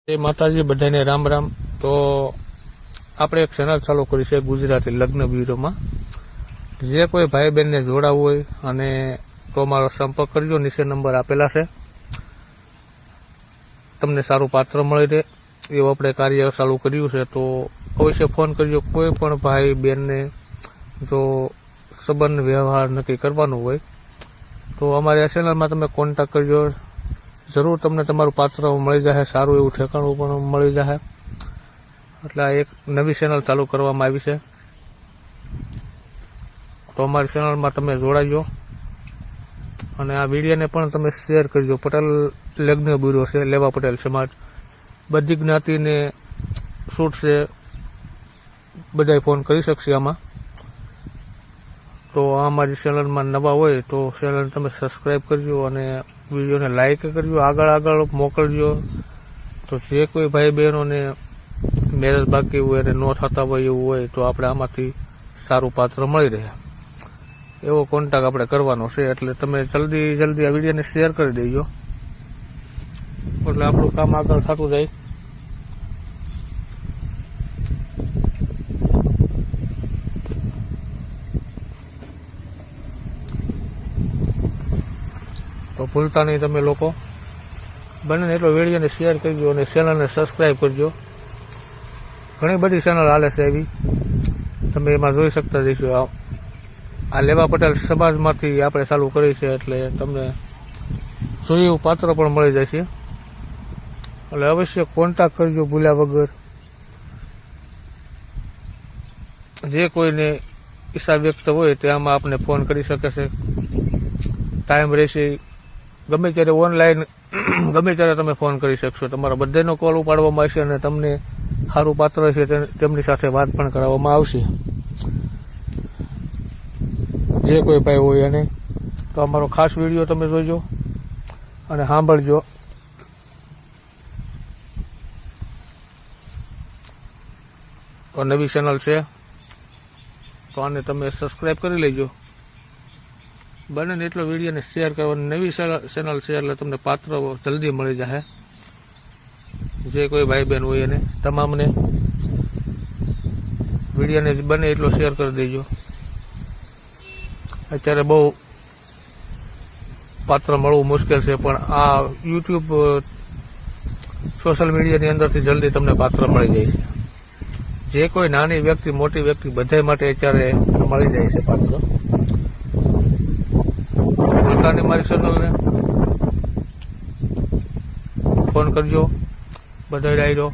જય માતાજી, બધાને રામ રામ। તો આપણે એક ચેનલ ચાલુ કરી છે ગુજરાતી લગ્ન બ્યુરોમાં। જે કોઈ ભાઈ બહેનને જોડાવવું હોય અને તો મારો સંપર્ક કરજો, નીચે નંબર આપેલા છે। તમને સારું પાત્ર મળી રહે એવું આપણે કાર્ય ચાલુ કર્યું છે, તો અવશ્ય ફોન કરજો। કોઈ પણ ભાઈ બહેનને જો સંબંધ વ્યવહાર નક્કી કરવાનું હોય તો અમારી આ ચેનલમાં તમે કોન્ટેક્ટ કરજો। જરૂર તમને તમારું પાત્ર મળી જશે, સારું એવું ઠેકાણું પણ મળી જશે। એટલે આ એક નવી ચેનલ ચાલુ કરવામાં આવી છે, તો અમારી ચેનલમાં તમે જોડાજો અને આ વિડીયોને પણ તમે શેર કરજો। પટેલ લગ્ન બ્યુરો છે, લેવા પટેલ સમાજ, બધી જ્ઞાતિને છૂટ છે, બધા ફોન કરી શકશે આમાં। તો અમારી ચેનલમાં નવા હોય તો ચેનલ તમે સબસ્ક્રાઈબ કરજો અને વિડીયોને લાઈક કરજો, આગળ મોકલજો। તો જે કોઈ ભાઈ બહેનોને મેરેજ બાકી હોય અને ન થતા હોય એવું હોય તો આપણે આમાંથી સારું પાત્ર મળી રહે એવો કોન્ટેક્ટ આપણે કરવાનો છે। એટલે તમે જલ્દી આ વિડીયોને શેર કરી દેજો, એટલે આપણું કામ આગળ થતું જાય। તો ભૂલતા નહીં તમે લોકો, બને એટલો વિડીયોને શેર કરજો અને ચેનલને સબસ્ક્રાઈબ કરજો। ઘણી બધી ચેનલ હાલે છે એવી, તમે એમાં જોઈ શકતા જઈશો। આ લેવા પટેલ સમાજમાંથી આપણે ચાલુ કરી છે, એટલે તમને જોયું પાત્ર પણ મળી જશે। એટલે અવશ્ય કોન્ટેક્ટ કરજો ભૂલ્યા વગર। જે કોઈને ઈચ્છા વ્યક્ત હોય તે આમાં આપને ફોન કરી શકે છે, ટાઈમ રહેશે ગમે ત્યારે ઓનલાઈન ગમે ત્યારે તમે ફોન કરી શકશો। તમારા બધાનો કોલ ઉપાડવામાં આવશે અને તમને સારું પાત્ર છે તેમની સાથે વાત પણ કરાવવામાં આવશે। જે કોઈ ભાઈ હોય એને તો અમારો ખાસ વિડીયો તમે જોજો અને સાંભળજો। તો નવી ચેનલ છે તો આને તમે સબસ્ક્રાઈબ કરી લેજો, બને ને એટલો વિડીયોને શેર કરવાની। નવી ચેનલ છે એટલે તમને પાત્ર જલ્દી મળી જશે। જે કોઈ ભાઈ બહેન હોય એને તમામને વિડીયોને બને એટલો શેર કરી દેજો। અત્યારે બહુ પાત્ર મળવું મુશ્કેલ છે, પણ આ યુટ્યુબ સોશિયલ મીડિયાની અંદરથી જલ્દી તમને પાત્ર મળી જાય છે। જે કોઈ નાની વ્યક્તિ મોટી વ્યક્તિ બધા માટે અત્યારે મળી જાય છે પાત્ર। પોતાની મારી ચેનલને ફોન કરજો, બધા ડાયરો।